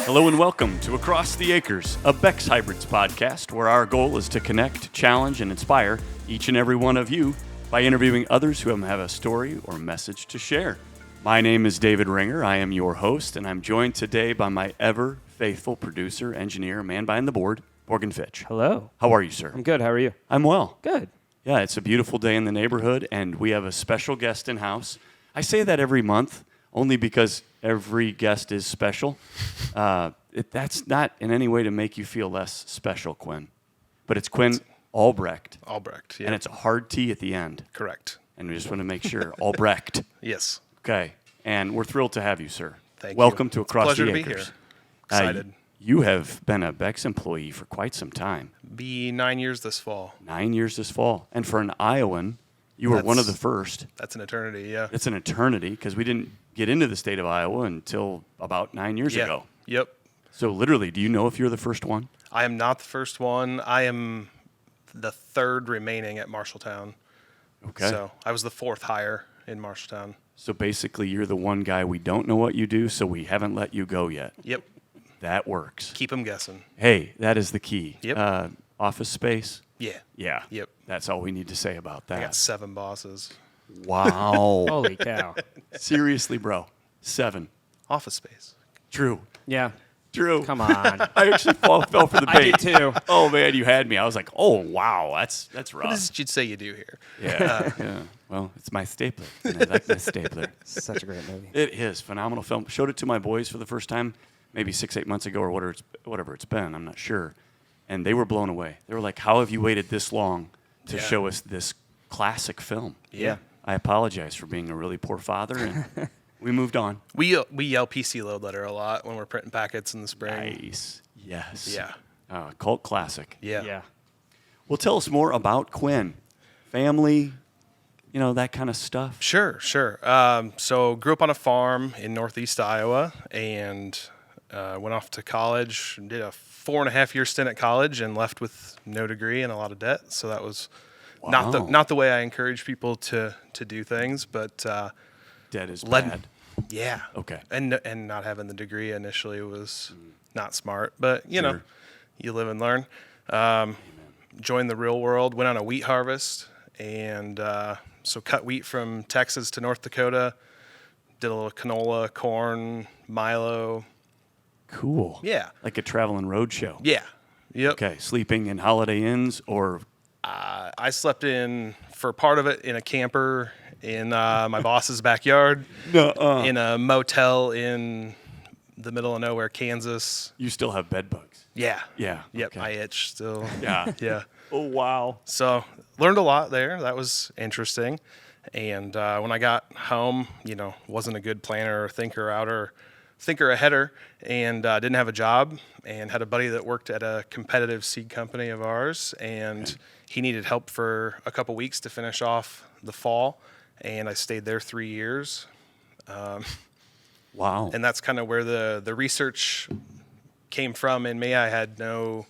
Hello and welcome to Across the Acres, a Beck's Hybrids podcast, where our goal is to connect, challenge, and inspire each and every one of you by interviewing others who have a story or message to share. My name is David Ringer. I am your host, and I'm joined today by my ever-faithful producer, engineer, man behind the board, Morgan Fitch. Hello. How are you, sir? I'm good. How are you? I'm well. Good. Yeah, it's a beautiful day in the neighborhood, and we have a special guest in-house. I say that every month, only because every guest is special. That's not in any way to make you feel less special, Quinn. But it's Quinn Albrecht. Albrecht, yeah. And it's a hard T at the end. Correct. And we just want to make sure. Albrecht. Yes. Okay. And we're thrilled to have you, sir. Thank you. Welcome to Across the Pleasure to Acres. be here. Excited. You have been a Beck's employee for quite some time. Be 9 years this fall. 9 years this fall. And for an Iowan, you were one of the first. That's an eternity, yeah. It's an eternity because we didn't get into the state of Iowa until about 9 years ago. Yep. So literally, do you know if you're the first one? I am not the first one. I am the third remaining at Marshalltown. Okay. So I was the fourth hire in Marshalltown. So basically, you're the one guy we don't know what you do, so we haven't let you go yet. Yep. That works. Keep them guessing. Hey, that is the key. Yep. Office space? Yeah. Yeah. Yep. That's all we need to say about that. I got 7 bosses. Wow. Holy cow. Seriously, bro. 7. Office space. True. Yeah. True. Come on. I actually fell for the bait. I did too. Oh, man, you had me. I was like, oh, wow, that's rough. What is it you'd say you do here? Yeah. Yeah. Well, it's my stapler. And I like my stapler. Such a great movie. It is. Phenomenal film. Showed it to my boys for the first time maybe 6-8 months ago or whatever it's been. I'm not sure. And they were blown away. They were like, how have you waited this long to show us this classic film? Yeah. I apologize for being a really poor father, and we moved on. We yell PC load letter a lot when we're printing packets in the spring. Nice. Yes. Yeah. Cult classic. Yeah. Yeah. Well, tell us more about Quinn. Family, that kind of stuff. Sure. So grew up on a farm in northeast Iowa and went off to college, did a 4.5-year stint at college and left with no degree and a lot of debt. So that was not the way I encourage people to do things, but Debt is bad. Yeah. Okay. And not having the degree initially was not smart, but Sure. you live and learn. Joined the real world, went on a wheat harvest, and so cut wheat from Texas to North Dakota, did a little canola, corn, Milo. Cool. Yeah. Like a traveling road show. Yeah. Yep. Okay. Sleeping in Holiday Inns or I slept for part of it in a camper in my boss's backyard, in a motel in the middle of nowhere, Kansas. you still have bed bugs. Yeah. Yeah. Yep. Okay. I itch still. Yeah. Yeah. Oh, wow. So learned a lot there. That was interesting. And when I got home, wasn't a good planner or thinker aheader, and didn't have a job, and had a buddy that worked at a competitive seed company of ours, and he needed help for a couple weeks to finish off the fall, and I stayed there 3 years. Wow. And that's kind of where the research came from in me. I had no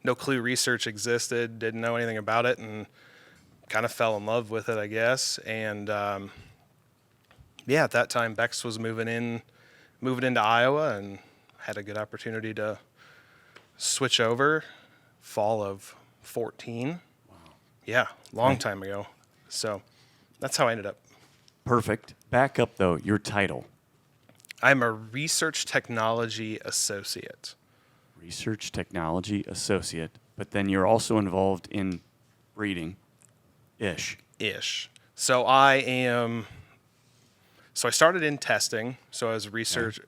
clue research existed, didn't know anything about it, and kind of fell in love with it, I guess. And at that time, Beck's was moving into Iowa, and had a good opportunity to switch over fall of 14. Wow. Yeah, long time ago. So that's how I ended up. Perfect. Back up, though, your title. I'm a research technology associate. Research Technology Associate, but then you're also involved in breeding-ish. So I started in testing. So I was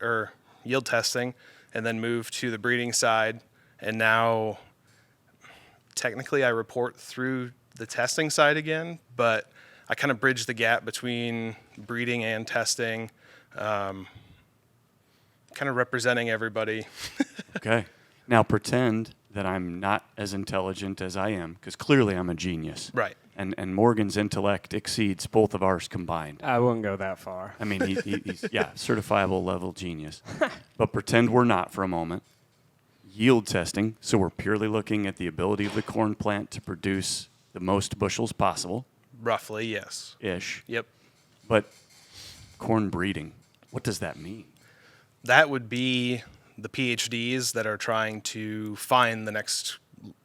or yield testing, and then moved to the breeding side. And now technically I report through the testing side again, but I kind of bridge the gap between breeding and testing, kind of representing everybody. Okay. Now pretend that I'm not as intelligent as I am, because clearly I'm a genius. Right. And Morgan's intellect exceeds both of ours combined. I wouldn't go that far. I mean, he's certifiable level genius. But pretend we're not for a moment. Yield testing, so we're purely looking at the ability of the corn plant to produce the most bushels possible. Roughly, yes. Ish. Yep. But corn breeding, what does that mean? That would be the PhDs that are trying to find the next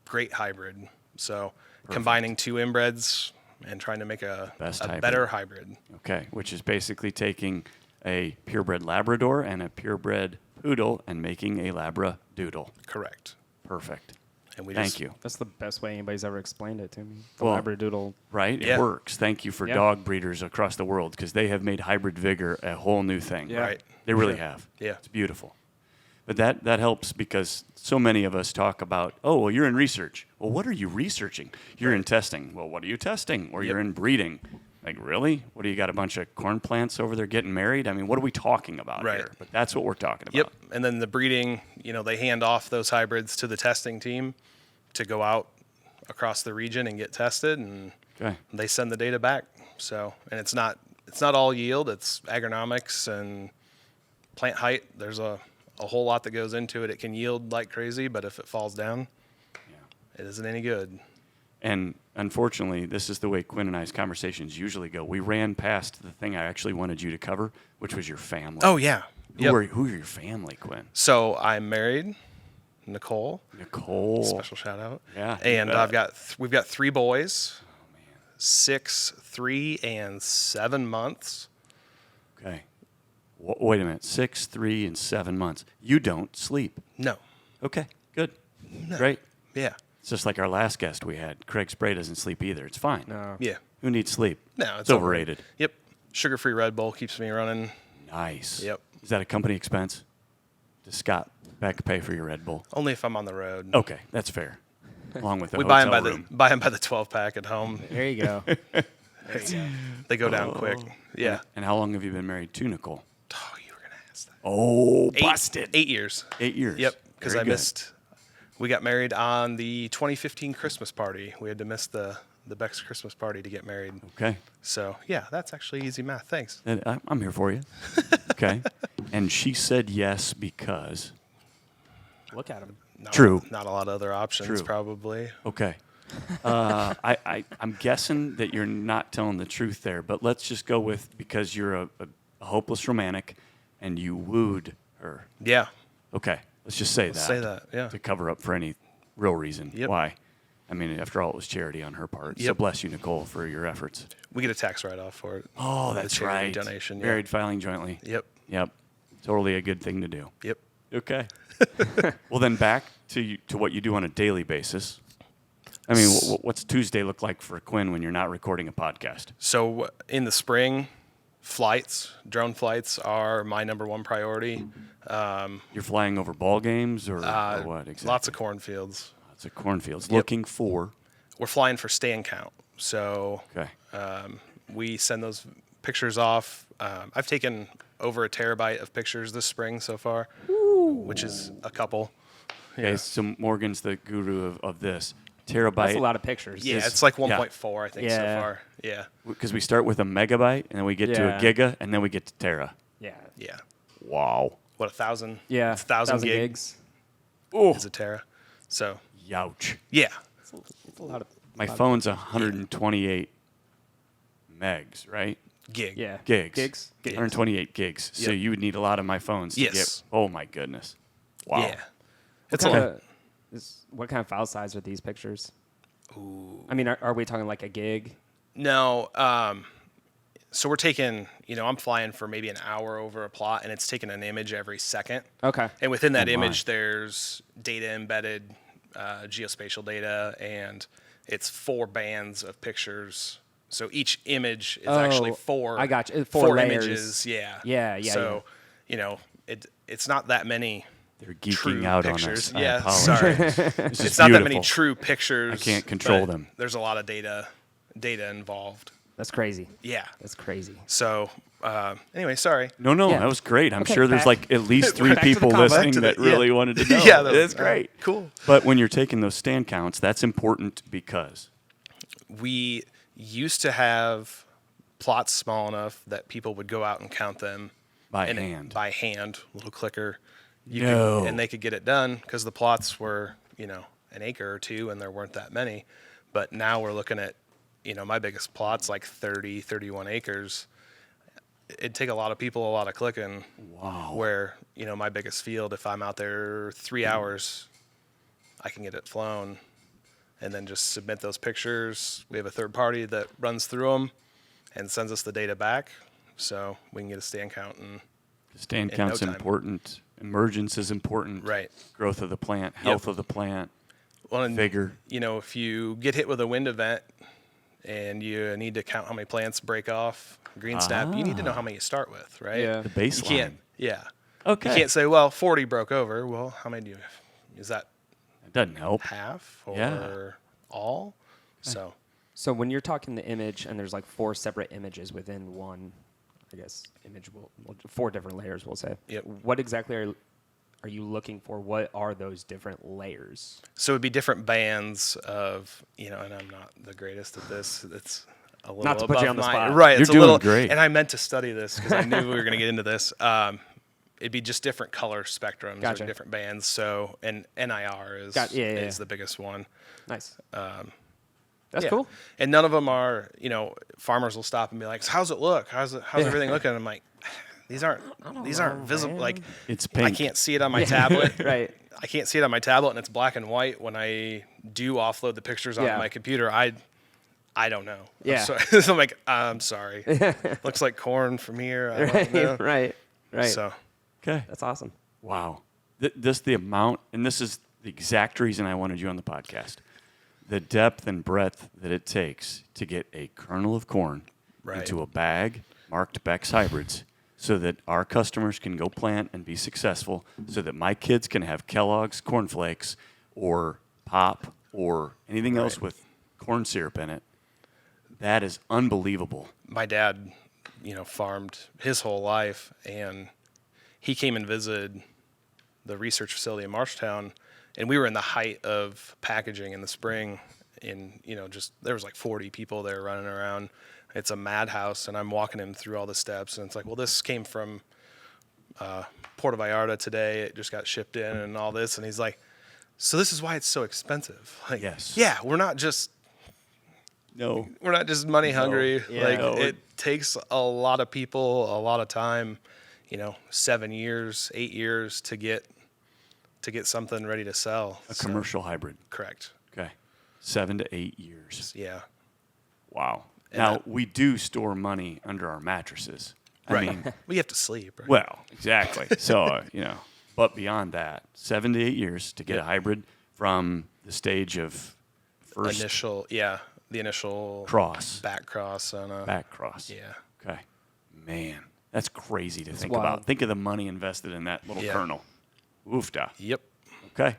great hybrid. So combining 2 inbreds and trying to make a better hybrid. Okay, which is basically taking a purebred Labrador and a purebred Poodle and making a Labradoodle. Correct. Perfect. And Thank you. That's the best way anybody's ever explained it to me. The Well, Labradoodle. Right? Yeah. It works. Thank you for Yeah. dog breeders across the world because they have made hybrid vigor a whole new thing. Yeah. Right. They really have. Yeah. It's beautiful. But that helps because so many of us talk about, oh, well, you're in research. Well, what are you researching? You're in testing. Well, what are you testing? Or you're in breeding. Like, really? What do you got, a bunch of corn plants over there getting married? I mean, what are we talking about Right. here? But that's what we're talking about. Yep. And then the breeding, they hand off those hybrids to the testing team to go out across the region and get tested, and Okay. they send the data back. So, and it's not all yield, it's agronomics and plant height. There's a whole lot that goes into it. It can yield like crazy, but if it falls down, it isn't any good. And unfortunately, this is the way Quinn and I's conversations usually go. We ran past the thing I actually wanted you to cover, which was your family. Oh, yeah. Who are your family, Quinn? So I'm married, Nicole. Nicole. Special shout out. Yeah. And we've got 3 boys, 6, 3, and 7 months. Okay. Wait a minute. 6, 3, and 7 months. You don't sleep. No. Okay. Good. Great. Yeah. It's just like our last guest we had. Craig Spray doesn't sleep either. It's fine. No. Yeah. Who needs sleep? No, It's overrated. Yep. Sugar-free Red Bull keeps me running. Nice. Yep. Is that a company expense? Does Scott Beck pay for your Red Bull? Only if I'm on the road. Okay, that's fair. Along with the We buy them hotel room. by the 12-pack at home. There you go. They go down quick. Yeah. And how long have you been married to Nicole? Oh, you were gonna ask that. Oh, busted. 8 years. 8 years. Yep. Because Very I good. missed. We got married on the 2015 Christmas party. We had to miss the Beck's Christmas party to get married. Okay. So yeah, that's actually easy math. Thanks. And I'm here for you. Okay. And she said yes because. Look at him. True. Not a lot of other options, True. probably. Okay. I'm guessing that you're not telling the truth there, but let's just go with because you're a hopeless romantic and you wooed her. Yeah. Okay. Let's just say Let's that. say that. Yeah. To cover up for any real reason. Yep. Why? I mean, after all, it was charity on her part. So Yep. bless you, Nicole, for your efforts. We get a tax write-off for it. Oh, The that's charity right. donation. Yeah. Married filing jointly. Yep. Yep. Totally a good thing to do. Yep. Okay. Well, then back to what you do on a daily basis. I mean, what's Tuesday look like for Quinn when you're not recording a podcast? So in the spring, drone flights are my number one priority. You're flying over ball games or what exactly? Lots of cornfields. Lots of cornfields. Looking for. We're flying for stand count. So Okay. we send those pictures off. I've taken over 1 terabyte of pictures this spring so far, which is a couple. Okay, so Morgan's the guru of this. Terabyte. That's a lot of pictures. Yeah, it's like 1.4, I think, so Yeah. far. Yeah. Because we start with a megabyte, and then we get to a Yeah. giga, and then we get to tera. Yeah. Yeah. Wow. What, 1,000? Yeah. 1,000 gigs. Oh, is a tera. So, youch. yeah. It's a lot of. My phone's 128 megs, right? Gig. Yeah. Gigs. Gigs. 128 gigs. So Yep. you would need a lot of my phones to Yes. get. Oh my goodness. Wow. Yeah. It's What a kind what kind of file size are these pictures? Ooh. I mean, are we talking like a gig? No. So we're taking, I'm flying for maybe an hour over a plot, and it's taking an image every second. Okay. And within that Oh, my. image, there's data embedded, geospatial data, and it's 4 bands of pictures. So each image is actually 4. I got you. Four layers. images. Yeah. Yeah. So, it's not that many. They're geeking True out pictures. on us. I Yeah, apologize. sorry. This is It's not that many beautiful. true pictures. I can't control but them. There's a lot of data involved. That's crazy. Yeah. That's crazy. So, anyway, sorry. No, Yeah. that was great. I'm Okay, sure there's back- like at least 3 back to the people combo. listening Back to that the- yeah. really wanted to know. Yeah, That's great. Cool. But when you're taking those stand counts, that's important because We used to have plots small enough that people would go out and count them by and hand. By hand, little clicker. No. And they could get it done because the plots were, an acre or 2, and there weren't that many. But now we're looking at, my biggest plot's like 30, 31 acres. it'd take a lot of people, a lot of clicking. Wow. Where, my biggest field, if I'm out there 3 hours, I can get it flown and then just submit those pictures. We have a third party that runs through them and sends us the data back, so we can get a stand count. And stand in count's no time. important. Emergence is important. Right. Growth of the plant, health of the plant, Well, and, vigor. if you get hit with a wind event and you need to count how many plants break off green snap, you need to know how many you start with, right? Yeah. The You baseline. can't. Yeah. Okay. You can't say, well, 40 broke over. Well, how many do you have? Is that It doesn't help. half or Yeah. all? So So when you're talking the image, and there's like 4 separate images within one, I guess, image, 4 different layers, we'll say. Yep. What exactly are you looking for? What are those different layers? So it'd be different bands of, and I'm not the greatest at this. It's a little Not to put you above on the my- spot. Right. You're It's a doing little great. And I meant to study this because I knew we were going to get into this. It'd be just different color spectrums Gotcha. or different bands. So, and NIR is Yeah. the biggest one. Nice. That's Yeah. cool. And none of them are, farmers will stop and be like, how's it look? How's everything looking? I'm like, these aren't visible. man. Like, It's pink. I can't see it on my tablet. Right. I can't see it on my tablet, and it's black and white. When I do offload the pictures onto Yeah. my computer, I don't know. Yeah. So I'm like, I'm sorry. Looks like corn from here. I don't know. Right. So Okay. That's awesome. Wow. This the amount, and this is the exact reason I wanted you on the podcast. The depth and breadth that it takes to get a kernel of corn Right. into a bag marked Beck's hybrids so that our customers can go plant and be successful, so that my kids can have Kellogg's cornflakes or Pop or anything else with corn syrup in it. That is unbelievable. my dad, farmed his whole life, and he came and visited the research facility in Marshtown, and we were in the height of packaging in the spring, and just there was like 40 people there running around. It's a madhouse, and I'm walking him through all the steps, and it's like, well, this came from Puerto Vallarta today. It just got shipped in and all this, and he's like, so this is why it's so expensive. Like, Yes. yeah, we're not just money hungry. Yeah. Like, No. it takes a lot of people, a lot of time, 7 years, 8 years to get something ready to sell. A commercial hybrid. Correct. Okay. 7 to 8 years. Yeah. Wow. And Now, that- we do store money under our mattresses. I mean, We have to sleep. Right? well, exactly. So, but beyond that, 7 to 8 years to get a hybrid from the stage of first the initial cross, back cross on a back cross. Yeah. Okay. Man, that's crazy to think wild. about. Think of the money invested in that little Yeah. kernel. Oofda. Yep. Okay.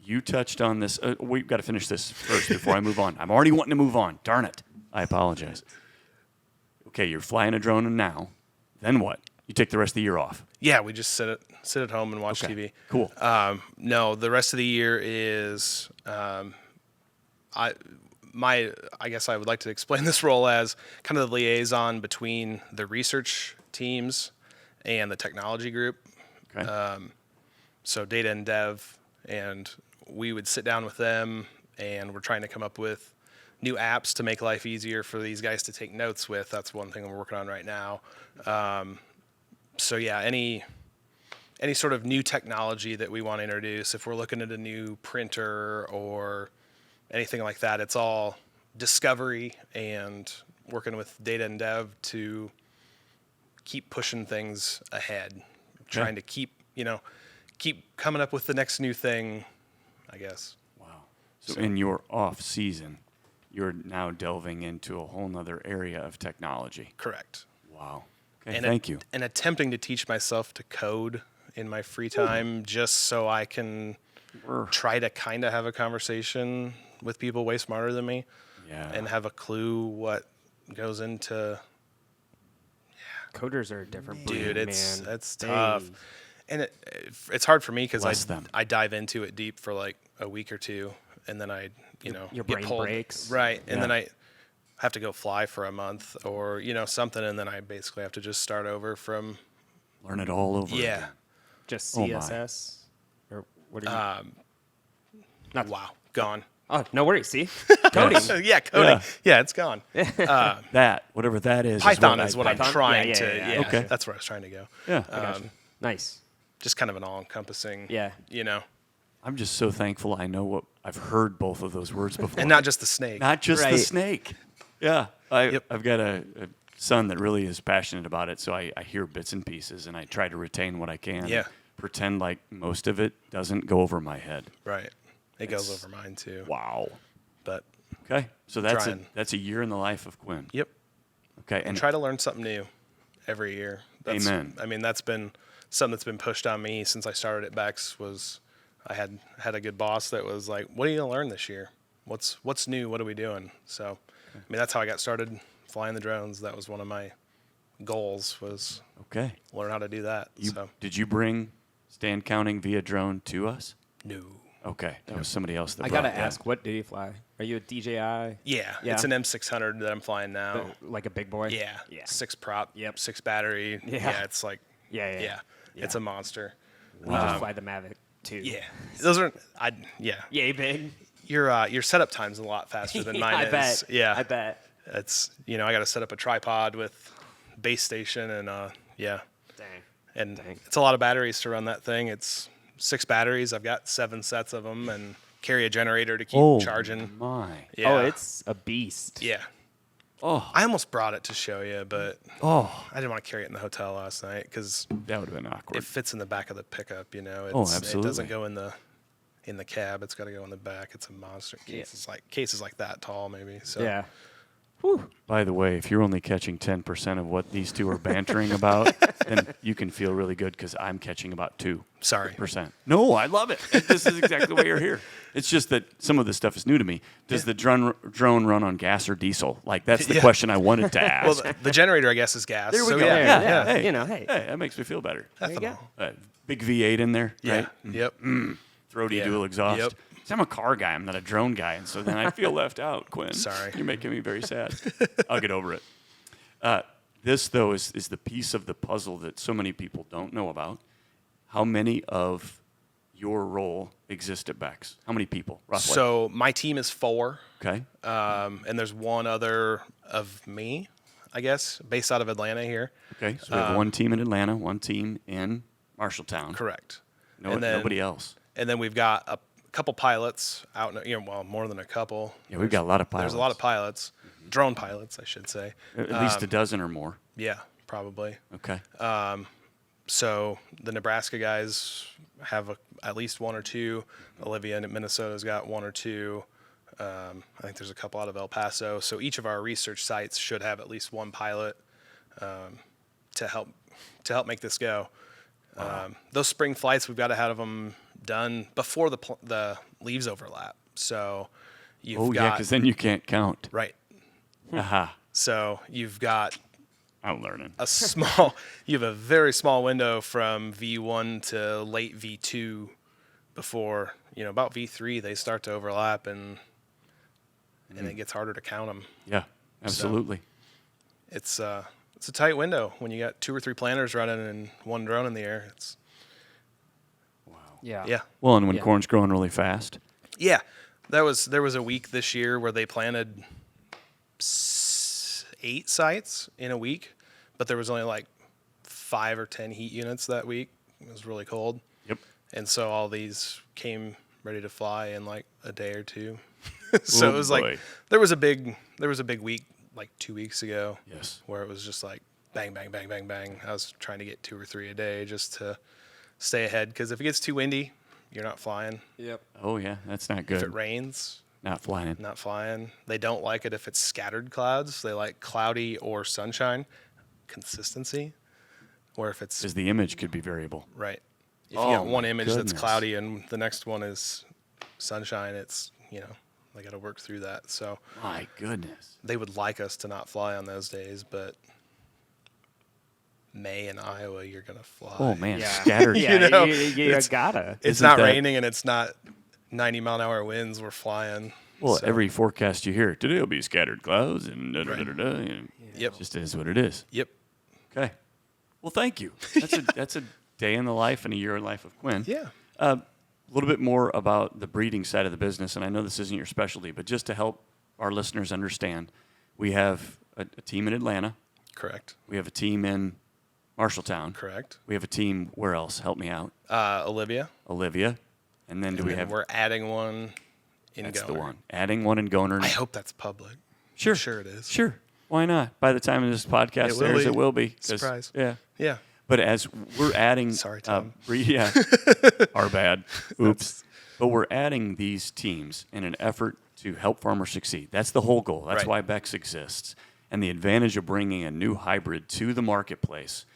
You touched on this. We've got to finish this first before I move on. I'm already wanting to move on. Darn it. I apologize. Okay, you're flying a drone now. Then what? You take the rest of the year off. Yeah, we just sit at home and watch Okay. TV. Cool. No, the rest of the year is I guess I would like to explain this role as kind of the liaison between the research teams and the technology group. Okay. So data and dev, and we would sit down with them, and we're trying to come up with new apps to make life easier for these guys to take notes with. That's one thing we're working on right now. So yeah, any sort of new technology that we want to introduce, if we're looking at a new printer or anything like that, it's all discovery and working with data and dev to keep pushing things ahead, trying to keep coming up with the next new thing, I guess. Wow. So in your off season, you're now delving into a whole nother area of technology. Correct. Wow. Okay, And thank you. And attempting to teach myself to code in my free time just so I can try to kind of have a conversation with people way smarter than me Yeah. and have a clue what goes into. Coders are a different breed, Dude, it's man. tough. And it's hard for me because Bless them. I dive into it deep for like a week or two, and then I Your get brain pulled, breaks. right, and Yeah. then I have to go fly for a month or something, and then I basically have to just start over from Learn it all over again. Just Oh, my. CSS? Or what are you? Not wow, gone. Oh, no worries. See, coding. Yeah, coding. Yeah, it's gone. That, whatever that is. Python is what I'm Python? trying Yeah, to. yeah, yeah, Yeah, Okay. that's where I was trying to go. Yeah. I gotcha. Nice. Just kind of an all-encompassing. Yeah. You know, I'm just so thankful I know what I've heard both of those words before. and not just the snake. Not just the Right. snake. Yeah. Yep. I've got a son that really is passionate about it, so I hear bits and pieces, and I try to retain what I can. Yeah. Pretend like most of it doesn't go over my head. Right. It goes over mine too. Wow. But Okay. So that's Trying. that's a year in the life of Quinn. yep. Okay. And try to learn something new every year. That's, Amen. I mean, that's been something that's been pushed on me since I started at Beck's. Was I had a good boss that was like, "What are you gonna learn this year? What's new? What are we doing?" So, I mean, that's how I got started flying the drones. That was one of my goals, was Okay. learn how to do that. Did you bring stand counting via drone to us? No. Okay. That was somebody else that I brought gotta that. ask, what did he fly? Are you a DJI? Yeah, Yeah. it's an M600 that I'm flying now. Like a big boy? Yeah, Yeah. 6 prop, Yep. 6 battery. Yeah. It's like Yeah. it's a monster. We just fly the Mavic too. Yeah, those are yeah. Yay big. Your setup time's a lot faster than mine I is. bet. Yeah, I bet. It's I got to set up a tripod with base station and yeah, Dang. and Dang. it's a lot of batteries to run that thing. It's 6 batteries. I've got 7 sets of them and carry a generator to keep charging. My. Yeah. Oh, it's a beast. yeah. Oh. I almost brought it to show you, but Oh. I didn't want to carry it in the hotel last night because That would have been awkward. it fits in the back of the pickup. It's, It absolutely. doesn't go in the cab. It's got to go in the back. It's a monster. Cases like that tall, maybe. So Yeah. By the way, if you're only catching 10% of what these two are bantering about, then you can feel really good because I'm catching about 2%. Sorry. No, I love it. This is exactly why you're here. It's just that some of this stuff is new to me. Does the drone run on gas or diesel? Like, that's the Yeah. question I wanted to ask. Well, the generator, I guess, is gas. There we so go. Yeah. Yeah. Hey, Hey. you know, hey. Hey, that makes me feel better. There you go. Big V8 in there, Yeah. right? Yep. Throaty Yeah. dual exhaust. Yep. See, I'm a car guy. I'm not a drone guy, and so then I feel left out, Quinn. Sorry. You're making me very sad. I'll get over it. This, though, is the piece of the puzzle that so many people don't know about. How many of your role exist at Beck's? How many people, roughly? So my team is 4, Okay. and there's one other of me, I guess, based out of Atlanta here. Okay. So we have one team in Atlanta, one team in Marshalltown. Correct. No, And then- nobody else. And then we've got a couple pilots out, well, more than a couple. Yeah, we've got a lot of pilots. There's a lot of pilots, drone pilots, I should say. At least a dozen or more. Yeah, probably. Okay. So the Nebraska guys have at least 1 or 2. Olivia in Minnesota's got 1 or 2. I think there's a couple out of El Paso. So each of our research sites should have at least 1 pilot to help make this go. Those spring flights, we've got to have them done before the leaves overlap. So you've got because then you can't count. right. Aha. So you've got I'm learning. you have a very small window from V1 to late V2 before, about V3 they start to overlap and it gets harder to count them. Yeah, absolutely. It's a tight window when you got 2 or 3 planners running and 1 drone in the air. It's Yeah. Well, and when Yeah. corn's growing really fast. yeah. There was a week this year where they planted 8 sites in a week, but there was only like 5 or 10 heat units that week. It was really cold. Yep. And so all these came ready to fly in like a day or 2. So Oh, it was boy. like there was a big week like 2 weeks ago Yes. where it was just like bang bang bang bang bang. I was trying to get 2 or 3 a day just to stay ahead because if it gets too windy, you're not flying. Yep. Oh, yeah, that's not If it good. rains, Not flying. not flying. They don't like it if it's scattered clouds. They like cloudy or sunshine. Consistency. Or if it's Because the image could be variable. right. If you Oh, got one my image goodness. that's cloudy and the next one is sunshine, it's, they got to work through that. So My goodness. they would like us to not fly on those days, but May in Iowa, you're going to fly. Oh, man, Yeah. scattered. Yeah, know, you gotta. It's Isn't not that- raining and it's not 90-mile-an-hour winds. We're flying. Well, So, every forecast you hear, today will be scattered clouds and da-da-da-da-da. and Yep. It just is what it is. Yep. Okay. Well, thank you. That's a day in the life and a year in the life of Quinn. Yeah. little bit more about the breeding side of the business, and I know this isn't your specialty, but just to help our listeners understand, we have a team in Atlanta. Correct. We have a team in Marshalltown. Correct. We have a team, where else? Help me out. Olivia. And then we have... We're adding one in That's Goner. the one. Adding one in Goner. I hope that's public. Sure. I'm sure it is. Sure. Why not? By the time this podcast airs, it will be. Surprise. Yeah. Yeah. But as we're adding... Sorry, Tom. Yeah. Our bad. Oops. But we're adding these teams in an effort to help farmers succeed. That's the whole goal. That's Right. why Beck's exists. And the advantage of bringing a new hybrid to the marketplace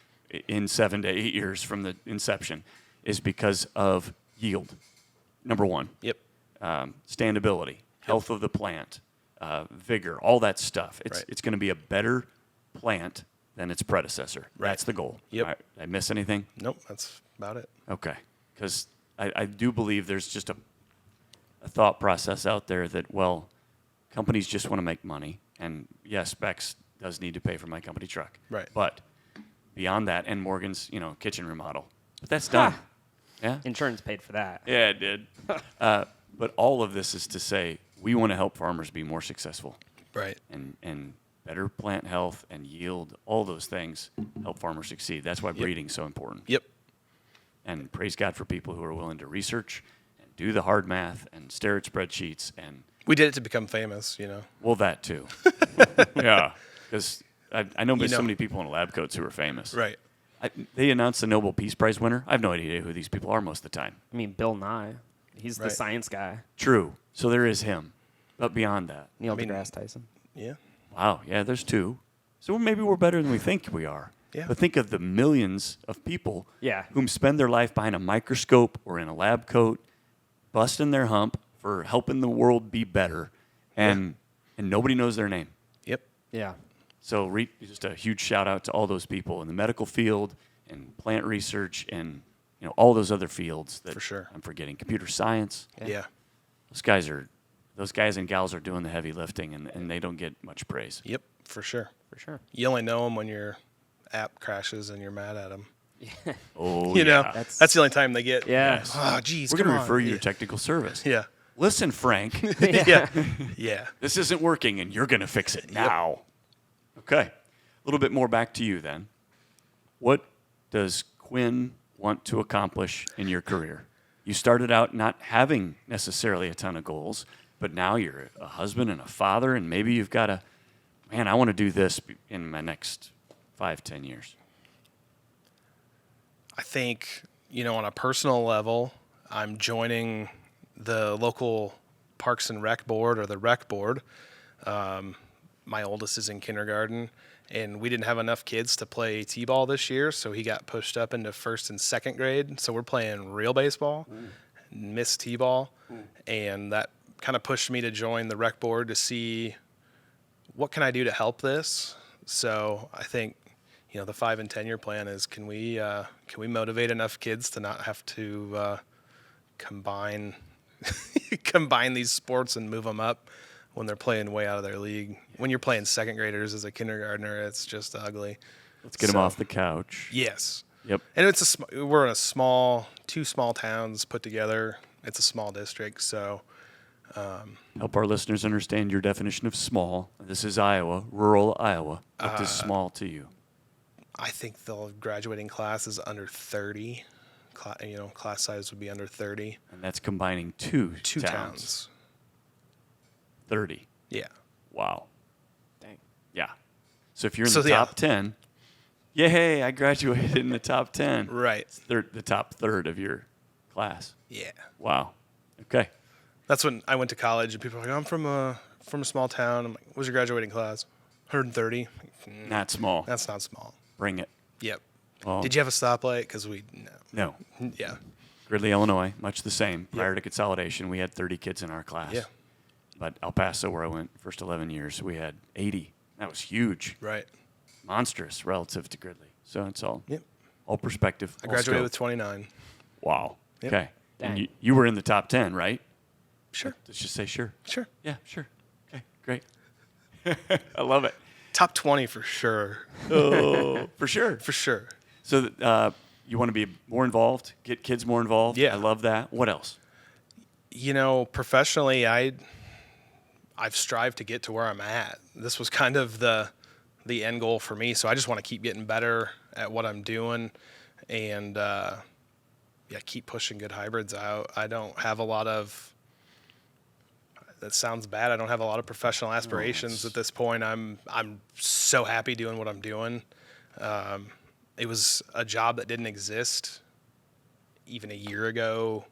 in 7 to 8 years from the inception is because of yield. Number one. Yep. Standability, health of the plant, vigor, all that stuff. It's going to be a better plant than its predecessor. Right. That's the goal. Yep. Did I miss anything? Nope. That's about it. Okay. Because I do believe there's just a thought process out there that, well, companies just want to make money. And yes, Beck's does need to pay for my company truck. Right. But beyond that, and Morgan's, kitchen remodel. But that's done. Yeah. Insurance paid for that. Yeah, it did. But all of this is to say we want to help farmers be more successful. Right. And better plant health and yield, all those things help farmers succeed. That's why breeding's so important. Yep. And praise God for people who are willing to research and do the hard math and stare at spreadsheets and... We did it to become famous, Well, that too. Yeah. Because I know so many people in lab coats who are famous. Right. They announced the Nobel Peace Prize winner. I have no idea who these people are most of the time. I mean, Bill Nye. He's the Right. science guy. True. So there is him. But beyond that... Neil deGrasse Tyson. Yeah. Wow, yeah, there's two. So maybe we're better than we think we are. Yeah. But think of the millions of people Yeah. whom spend their life behind a microscope or in a lab coat, busting their hump for helping the world be better, and nobody knows their name. Yep. Yeah. So just a huge shout out to all those people in the medical field and plant research and all those other fields that For sure. I'm forgetting. Computer science. Yeah. Those guys and gals are doing the heavy lifting, and they don't get much praise. Yep. For sure. For sure. You only know them when your app crashes and you're mad at them. Oh, You know, yeah. that's the only time they get. Yeah. Oh, geez. We're come going to on. refer you Yeah. to technical service. Yeah. Listen, Frank, Yeah. Yeah. this isn't working, and you're going to fix it now. Okay. A little bit more back to you then. What does Quinn want to accomplish in your career? You started out not having necessarily a ton of goals, but now you're a husband and a father, and maybe you've got I want to do this in my next 5-10 years. I think, on a personal level, I'm joining the local Parks and Rec board or the rec board. My oldest is in kindergarten, and we didn't have enough kids to play t-ball this year, so he got pushed up into first and second grade. So we're playing real baseball, missed t-ball, and that kind of pushed me to join the rec board to see what can I do to help this. So I think, the 5 and 10 year plan is can we motivate enough kids to not have to combine these sports and move them up when they're playing way out of their league. When you're playing second graders as a kindergartner, it's just ugly. Let's get them off the couch. Yes. Yep. And we're in two small towns put together. It's a small district, so. Help our listeners understand your definition of small. This is Iowa, rural Iowa. What is small to you? I think the graduating class is under 30. Class size would be under 30. And that's combining two towns. towns. 30. Yeah. Wow. Dang. Yeah. So if you're in So, the yeah. top 10, yay, I graduated in the top 10. Right. The top third of your class. Yeah. Wow. Okay. That's when I went to college, and people are like, I'm from a small town. I'm like, what's your graduating class? 130. Not small. That's not small. Bring it. Yep. Well, Did you have a stoplight? Because No. Yeah. Gridley, Illinois, much the same. Prior to consolidation, we had 30 kids in our class. Yeah. But El Paso, where I went first 11 years, we had 80. That was huge. Right. Monstrous relative to Gridley. So it's all Yep. all perspective. I all graduated scope. with 29. Wow. Yep. Okay. And Dang. you were in the top 10, right? Sure. Let's just say sure. Sure. Yeah, sure. Okay, great. I love it. Top 20 for sure. Oh, for sure. For sure. So you want to be more involved, get kids more involved? Yeah. I love that. What else? Professionally, I've strived to get to where I'm at. This was kind of the end goal for me. So I just want to keep getting better at what I'm doing, and keep pushing good hybrids out. I don't have a lot of. That sounds bad. I don't have a lot of professional aspirations at this point. I'm so happy doing what I'm doing. It was a job that didn't exist even a year ago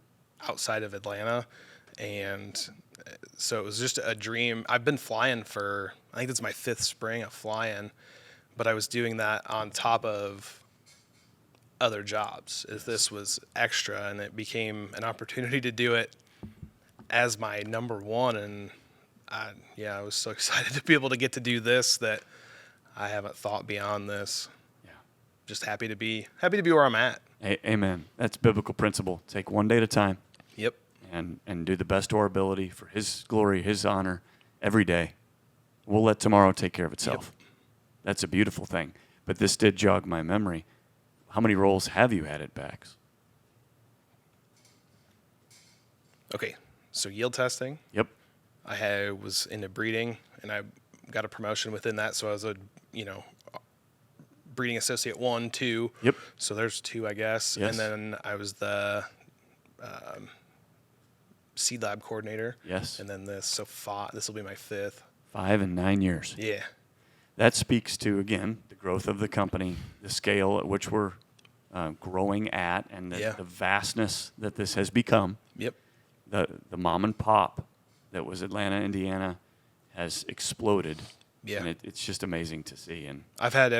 outside of Atlanta, and so it was just a dream. I've been flying for, I think it's my 5th spring of flying, but I was doing that on top of other jobs. If this was extra, and it became an opportunity to do it as my number one, and I was so excited to be able to get to do this that I haven't thought beyond this. Yeah, just happy to be where I'm at. Amen. That's biblical principle. Take one day at a time. Yep. And do the best to our ability for His glory, His honor, every day. We'll let tomorrow take care of itself. Yep. That's a beautiful thing. But this did jog my memory. How many roles have you had at Beck's? Okay, so yield testing. Yep. I was into breeding, and I got a promotion within that, so I was a breeding associate 1, 2. Yep. So there's 2, I guess. Yes. And then I was the seed lab coordinator. Yes. And then this will be my 5th. 5 and 9 years. Yeah. That speaks to, again, the growth of the company, the scale at which we're growing at, and the vastness that this has become. Yep. The mom and pop that was Atlanta, Indiana, has exploded. Yeah. And it's just amazing to see. And I've had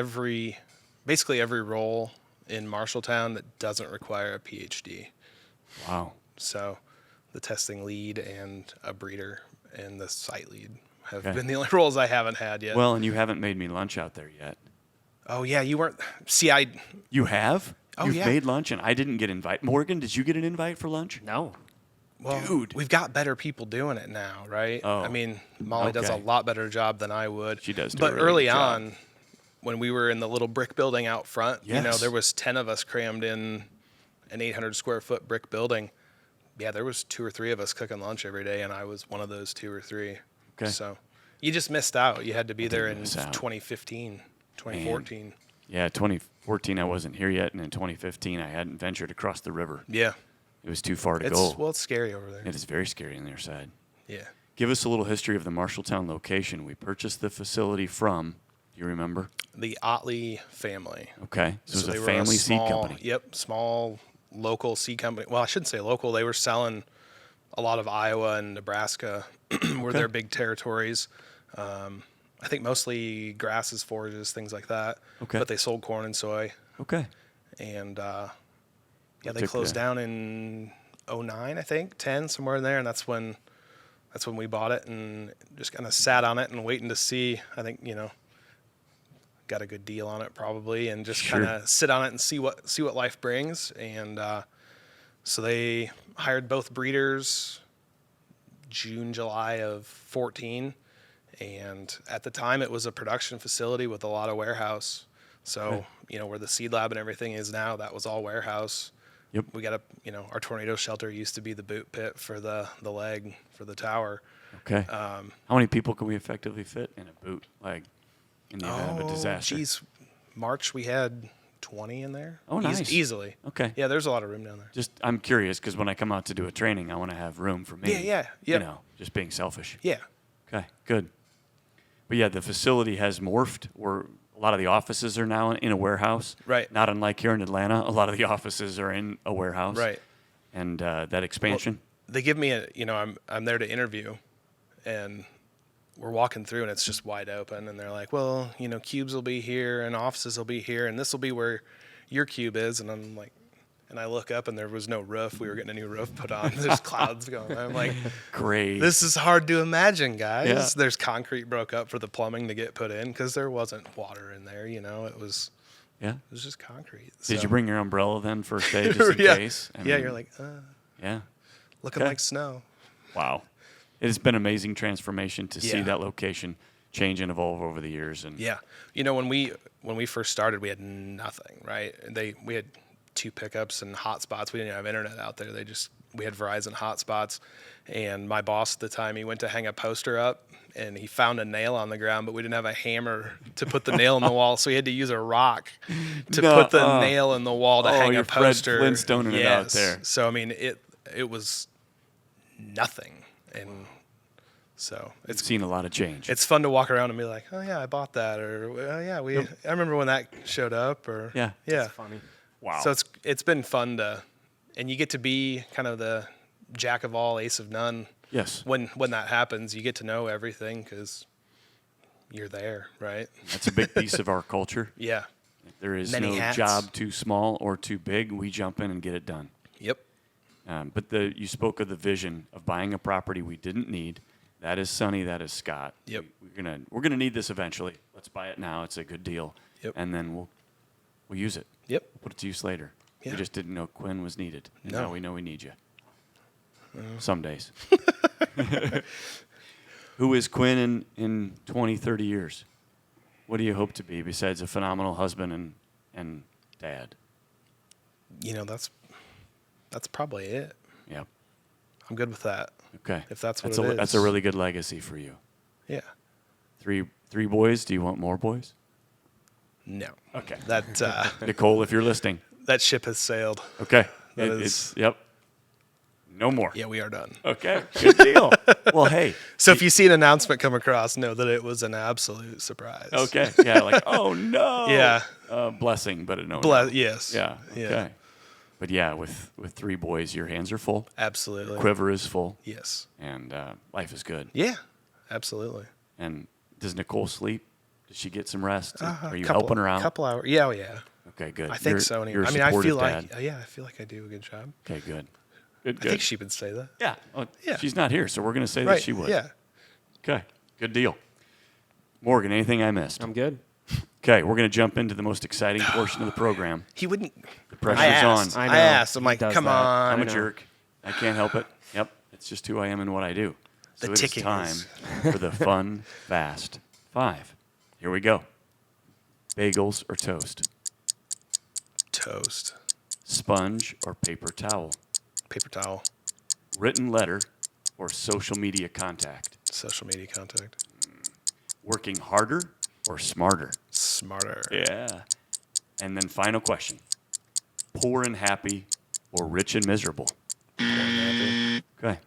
basically every role in Marshalltown that doesn't require a PhD. wow. So the testing lead and a breeder and the site lead have Okay. been the only roles I haven't had yet. Well, and you haven't made me lunch out there yet. Oh, yeah, you weren't. See, You have? Oh, You've yeah. made lunch, and I didn't get invited. Morgan, did you get an invite for lunch? No. Well, Dude. we've got better people doing it now, right? Oh, I mean, Molly does a okay. lot better job than I would. She does do But a really early good job. on, when we were in the little brick building out front, Yes. there was 10 of us crammed in an 800 square foot brick building. Yeah, there was 2 or 3 of us cooking lunch every day, and I was one of those 2 or 3. Okay. So you just missed out. You had to be there in miss out. 2015, 2014. Yeah, 2014 I wasn't here yet, and in 2015 I hadn't ventured across the river. Yeah. It was too far to go. It's scary over there. It is very scary on their side. Yeah. Give us a little history of the Marshalltown location. We purchased the facility from, do you remember? The Otley family. Okay. So it they was a were family seed small- company. Yep, small local seed company. Well, I shouldn't say local. They were selling a lot of Iowa and Nebraska were Okay. their big territories. I think mostly grasses, forages, things like that. Okay. But they sold corn and soy. Okay. And they took closed the- down in 09, I think, 10, somewhere in there. And that's when we bought it and just kind of sat on it and waiting to see. I think, got a good deal on it probably, and just Sure. kind of sit on it and see what life brings. And so they hired both breeders June, July of 14. And at the time it was a production facility with a lot of warehouse. So, where the seed lab and everything is now, that was all warehouse. Yep. We got our tornado shelter used to be the boot pit for the leg for the tower. Okay. How many people can we effectively fit in a boot leg in the event of a disaster? Geez. March we had 20 in there. Oh, nice. Easily. Okay. Yeah, there's a lot of room down there. Just, I'm curious because when I come out to do a training, I want to have room for me. Yeah. Just being selfish. Yeah. Okay, good. But yeah, the facility has morphed where a lot of the offices are now in a warehouse. Right. Not unlike here in Atlanta, a lot of the offices are in a warehouse. Right. And that expansion. They give me I'm there to interview, and we're walking through and it's just wide open, and they're like, well, cubes will be here and offices will be here, and this will be where your cube is. And I'm like, and I look up and there was no roof. We were getting a new roof put on. There's clouds going. I'm like, Great. this is hard to imagine, guys. Yeah. There's concrete broke up for the plumbing to get put in because there wasn't water in there. It was just concrete. Did you bring your umbrella then first day just in case? I mean, you're like, yeah. looking Okay. like snow. Wow. It has been amazing transformation to see Yeah. that location change and evolve over the years. And Yeah. When we first started, we had nothing, right? We had 2 pickups and hotspots. We didn't have internet out there. They just we had Verizon hotspots, and my boss at the time, he went to hang a poster up, and he found a nail on the ground, but we didn't have a hammer to put the nail in the wall, so he had to use a rock to put the nail in the wall to hang a poster. Fred Flintstoning it out there. So I mean, it was nothing, and so It's seen a lot of change. it's fun to walk around and be like, oh yeah, I bought that, or oh yeah, I remember when that showed up, or Yeah. yeah. It's funny. Wow. So it's been fun and you get to be kind of the jack of all, ace of none. Yes. When that happens, you get to know everything because you're there, right? That's a big piece of our culture. Yeah. There is Many no hats. job too small or too big. We jump in and get it done. Yep. But you spoke of the vision of buying a property we didn't need. That is Sonny. That is Scott. Yep. We're gonna need this eventually. Let's buy it now. It's a good deal. Yep. And then we'll use it. Yep. We'll put it to use later. Yeah. We just didn't know Quinn was needed. And No. now we know we need you. Some days. Who is Quinn in 20, 30 years? What do you hope to be besides a phenomenal husband and dad? You know, that's probably it. Yep. I'm good with that. Okay. If that's what it is. That's a is. really good legacy for you. Yeah. Three boys. Do you want more boys? No. Okay. That Nicole, if you're listening. that ship has sailed. Okay. That Yep. No more. Yeah, we are done. Okay. Good deal. Well, hey. So if you see an announcement come across, know that it was an absolute surprise. Okay. Yeah. Like, oh no. Yeah. Blessing, but no. Yes. Yeah. Yeah. Okay. But yeah, with three boys, your hands are full. Absolutely. Quiver is full. Yes. And life is good. Yeah. Absolutely. And does Nicole sleep? Does she get some rest? Are you Couple- helping her out? Couple hours. Yeah. Oh, yeah. Okay, good. I think so. You're Anyway. a I mean, I supportive feel dad. like I feel like I do a good job. Okay, good. Good. I think she would say that. Yeah. Oh, Yeah. She's not here, so we're going to say Right. that she would. Yeah. Okay. Good deal. Morgan, anything I missed? I'm good. Okay, we're going to jump into the most exciting portion of the program. He wouldn't. The pressure's I asked. on. I know. I asked. I'm He like, does come that. on. I'm a know. jerk. I can't help it. Yep. It's just who I am and what I do. So The it is ticking time is- for the fun, fast five. Here we go. Bagels or toast? Toast. Sponge or paper towel? Paper towel. Written letter or social media contact? Social media contact. Working harder or smarter? Smarter. Yeah. And then final question. Poor and happy or rich and miserable? Okay.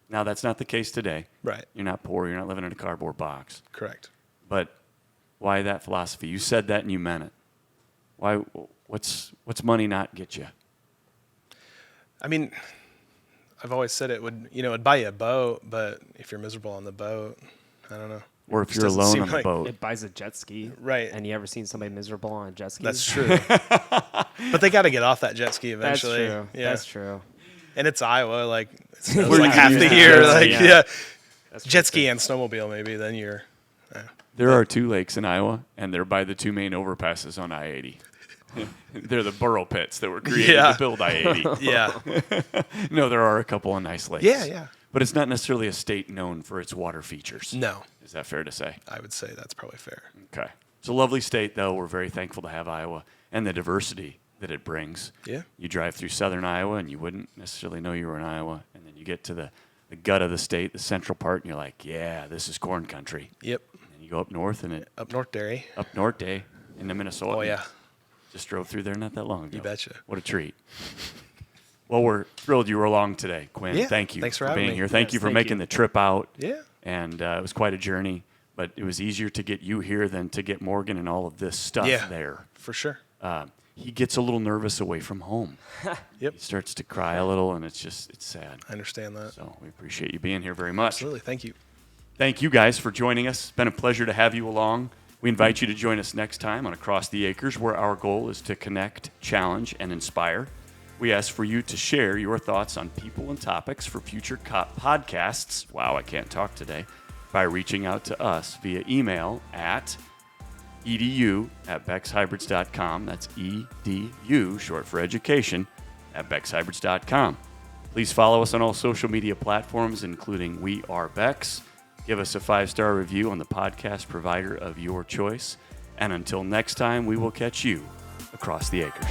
Now, that's not the case today. Right. You're not poor. You're not living in a cardboard box. Correct. But why that philosophy? You said that and you meant it. Why? What's money not get you? I mean, I've always said it would, it'd buy you a boat, but if you're miserable on the boat, I don't know. Or if Just you're doesn't alone seem on the like- boat. It buys a jet ski. Right. And you ever seen somebody miserable on a jet ski? That's true. But they got to get off that jet ski That's eventually. true. Yeah. That's true. And it's Iowa, like it snows Where like you half can the use the year. jet ski, Like yeah. yeah, That's true, jet ski too. and snowmobile maybe. Then you're. There are two lakes in Iowa, and they're by the two main overpasses on I-80. They're the burrow pits that were created Yeah. to build I-80. Yeah. No, there are a couple of nice lakes. Yeah. Yeah. But it's not necessarily a state known for its water features. No, Is that fair to say? I would say that's probably fair. Okay. It's a lovely state, though. We're very thankful to have Iowa and the diversity that it brings. Yeah. You drive through southern Iowa, and you wouldn't necessarily know you were in Iowa. And then you get to the gut of the state, the central part, and you're like, yeah, this is corn country. Yep. And you go up north, and Up North Dairy. up north, into Minnesota. Oh yeah. Just drove through there not that long ago. You betcha. What a treat. Well, we're thrilled you were along today, Quinn. Yeah, Thank you thanks for having being me. here. Thank Yes, you for thank making you. the trip out. Yeah. And it was quite a journey, but it was easier to get you here than to get Morgan and all of this stuff Yeah. there. For sure. He gets a little nervous away from home. Yep. He starts to cry a little, and it's sad. I understand that. So we appreciate you being here very much. Absolutely. Thank you. Thank you guys for joining us. It's been a pleasure to have you along. We invite you to join us next time on Across the Acres, where our goal is to connect, challenge, and inspire. We ask for you to share your thoughts on people and topics for future podcasts. Wow, I can't talk today. By reaching out to us via email at edu@beckshybrids.com. That's EDU, short for education, at beckshybrids.com. Please follow us on all social media platforms, including We Are Becks. Give us a 5-star review on the podcast provider of your choice. And until next time, we will catch you across the acres.